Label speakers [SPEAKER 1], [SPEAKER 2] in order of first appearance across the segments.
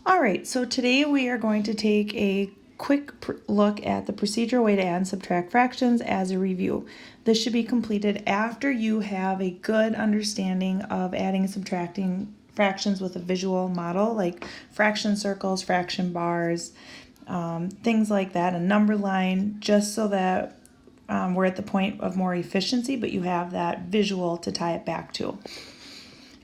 [SPEAKER 1] All right, so today we are going to take a quick look at the procedural way to add and subtract fractions as a review. This should be completed after you have a good understanding of adding and subtracting fractions with a visual model like fraction circles, fraction bars, things like that, a number line, just so that we're at the point of more efficiency, but you have that visual to tie it back to.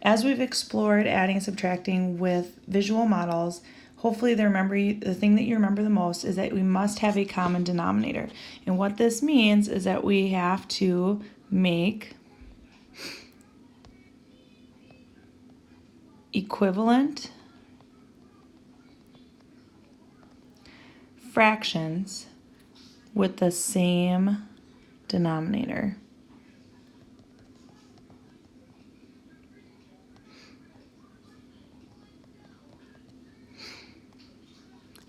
[SPEAKER 1] As we've explored adding and subtracting with visual models, hopefully the thing that you remember the most is that we must have a common denominator. And what this means is that we have to make equivalent fractions with the same denominator.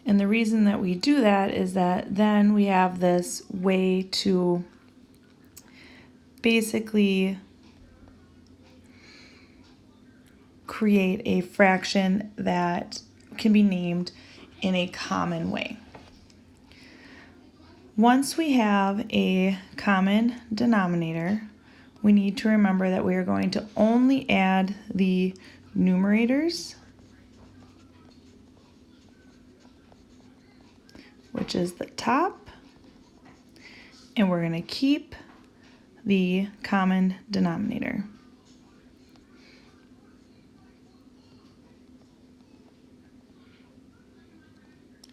[SPEAKER 1] And the reason that we do that is that then we have this way to basically create a fraction that can be named in a common way. Once we have a common denominator, we need to remember that we are going to only add the numerators, which is the top, and we're going to keep the common denominator.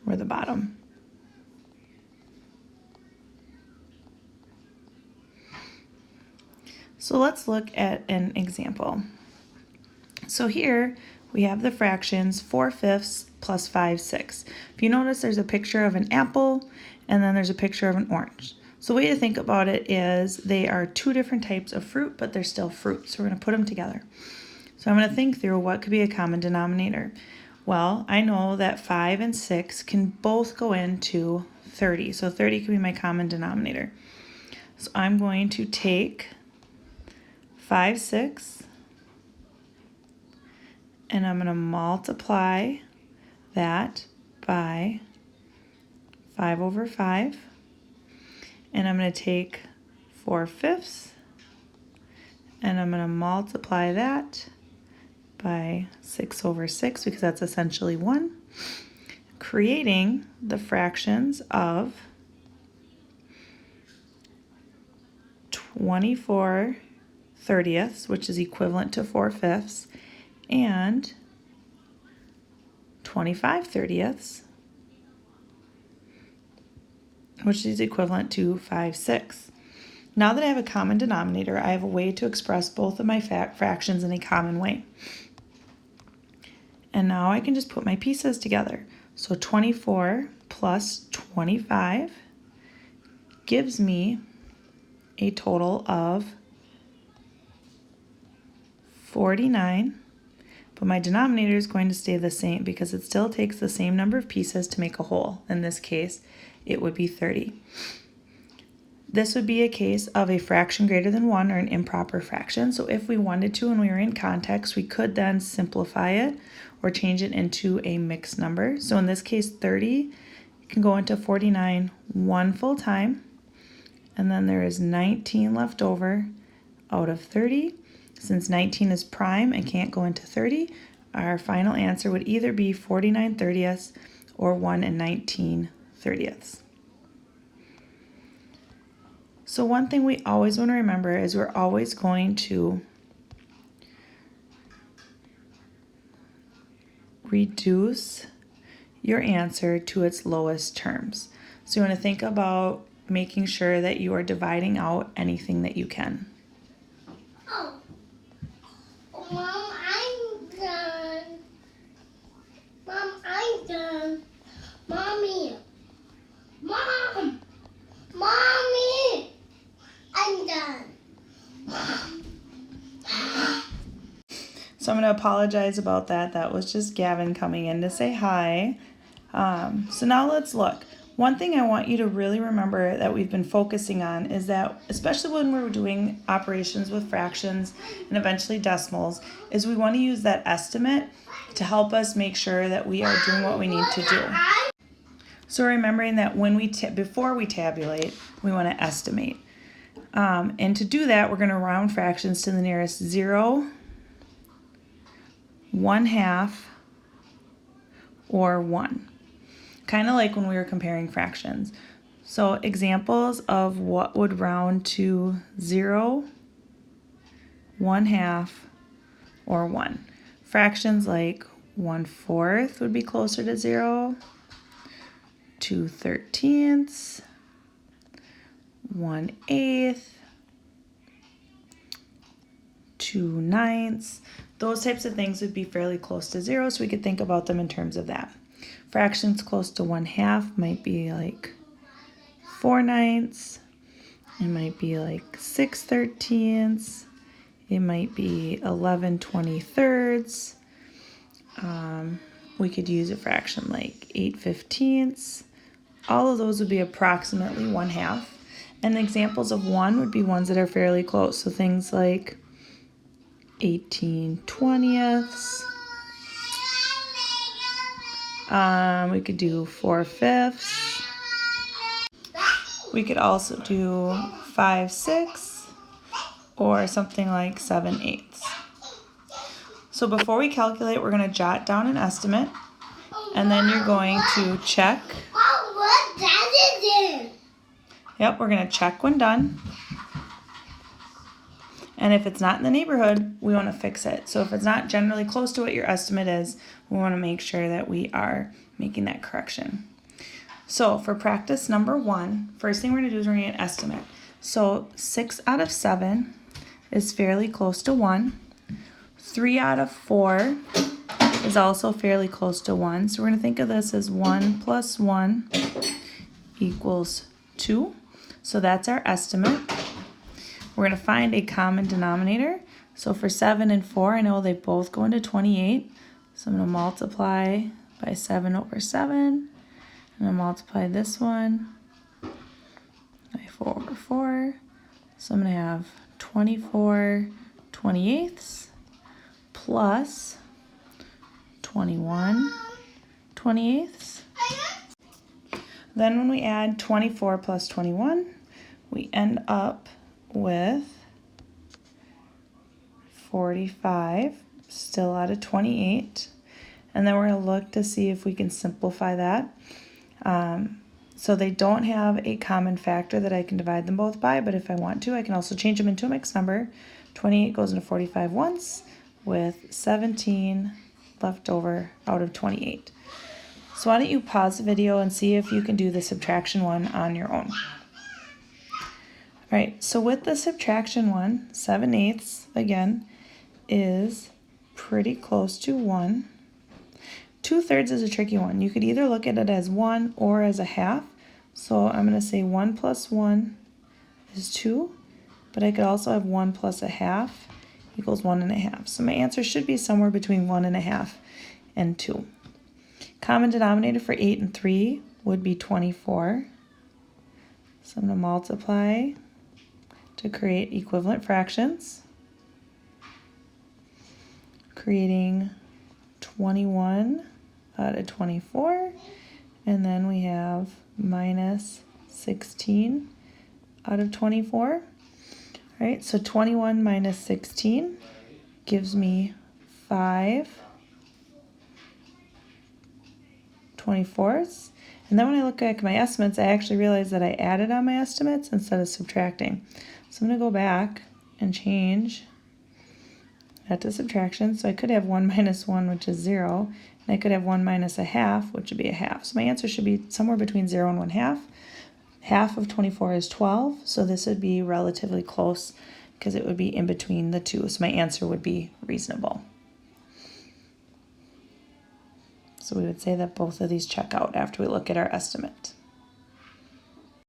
[SPEAKER 1] Or the bottom. So let's look at an example. So here we have the fractions 4/5 plus 5/6. If you notice, there's a picture of an apple and then there's a picture of an orange. So the way to think about it is they are two different types of fruit, but they're still fruit. So we're going to put them together. So I'm going to think through what could be a common denominator. Well, I know that 5 and 6 can both go into 30. So 30 can be my common denominator. So I'm going to take 5/6 and I'm going to multiply that by 5/5, and I'm going to take 4/5 and I'm going to multiply that by 6/6 because that's essentially 1, creating the fractions of 24/30, which is equivalent to 4/5, and 25/30, which is equivalent to 5/6. Now that I have a common denominator, I have a way to express both of my fractions in a common way. And now I can just put my pieces together. So 24 plus 25 gives me a total of 49. But my denominator is going to stay the same because it still takes the same number of pieces to make a whole. In this case, it would be 30. This would be a case of a fraction greater than 1 or an improper fraction. So if we wanted to and we were in context, we could then simplify it or change it into a mixed number. So in this case, 30 can go into 49 one full time. And then there is 19 left over out of 30. Since 19 is prime and can't go into 30, our final answer would either be 49/30 or 1 and 19/30. So one thing we always want to remember is we're always going to reduce your answer to its lowest terms. So you want to think about making sure that you are dividing out anything that you can.
[SPEAKER 2] Mom, I'm done. Mom, I'm done. Mommy. Mom. Mommy. I'm done.
[SPEAKER 1] So I'm going to apologize about that. That was just Gavin coming in to say hi. So now let's look. One thing I want you to really remember that we've been focusing on is that, especially when we're doing operations with fractions and eventually decimals, is we want to use that estimate to help us make sure that we are doing what we need to do. So remembering that when before we tabulate, we want to estimate. And to do that, we're going to round fractions to the nearest 0, 1/2, or 1. Kind of like when we were comparing fractions. So examples of what would round to 0, 1/2, or 1. Fractions like 1/4 would be closer to 0, 2/13, 1/8, 2/9. Those types of things would be fairly close to 0, so we could think about them in terms of that. Fractions close to 1/2 might be like 4/9. It might be like 6/13. It might be 11/23. We could use a fraction like 8/15. All of those would be approximately 1/2. And examples of 1 would be ones that are fairly close. So things like 18/20. We could do 4/5. We could also do 5/6 or something like 7/8. So before we calculate, we're going to jot down an estimate, and then you're going to check.
[SPEAKER 2] What does it do?
[SPEAKER 1] Yep, we're going to check when done. And if it's not in the neighborhood, we want to fix it. So if it's not generally close to what your estimate is, we want to make sure that we are making that correction. So for practice number 1, first thing we're going to do is we're going to get an estimate. So 6 out of 7 is fairly close to 1. 3 out of 4 is also fairly close to 1. So we're going to think of this as 1 plus 1 equals 2. So that's our estimate. We're going to find a common denominator. So for 7 and 4, I know they both go into 28. So I'm going to multiply by 7 over 7. I'm going to multiply this one by 4 over 4. So I'm going to have 24/28 plus 21/28. Then when we add 24 plus 21, we end up with 45, still out of 28. And then we're going to look to see if we can simplify that. So they don't have a common factor that I can divide them both by, but if I want to, I can also change them into a mixed number. 28 goes into 45 once, with 17 left over out of 28. So why don't you pause the video and see if you can do the subtraction one on your own. All right, so with the subtraction one, 7/8 again is pretty close to 1. 2/3 is a tricky one. You could either look at it as 1 or as a half. So I'm going to say 1 plus 1 is 2, but I could also have 1 plus a half equals 1 1/2. So my answer should be somewhere between 1 1/2 and 2. Common denominator for 8 and 3 would be 24. So I'm going to multiply to create equivalent fractions, creating 21 out of 24, and then we have minus 16 out of 24. All right, so 21 minus 16 gives me 5/24. And then when I look at my estimates, I actually realize that I added on my estimates instead of subtracting. So I'm going to go back and change that to subtraction. So I could have 1 minus 1, which is 0. And I could have 1 minus a half, which would be a half. So my answer should be somewhere between 0 and 1/2. Half of 24 is 12. So this would be relatively close because it would be in between the two. So my answer would be reasonable. So we would say that both of these check out after we look at our estimate.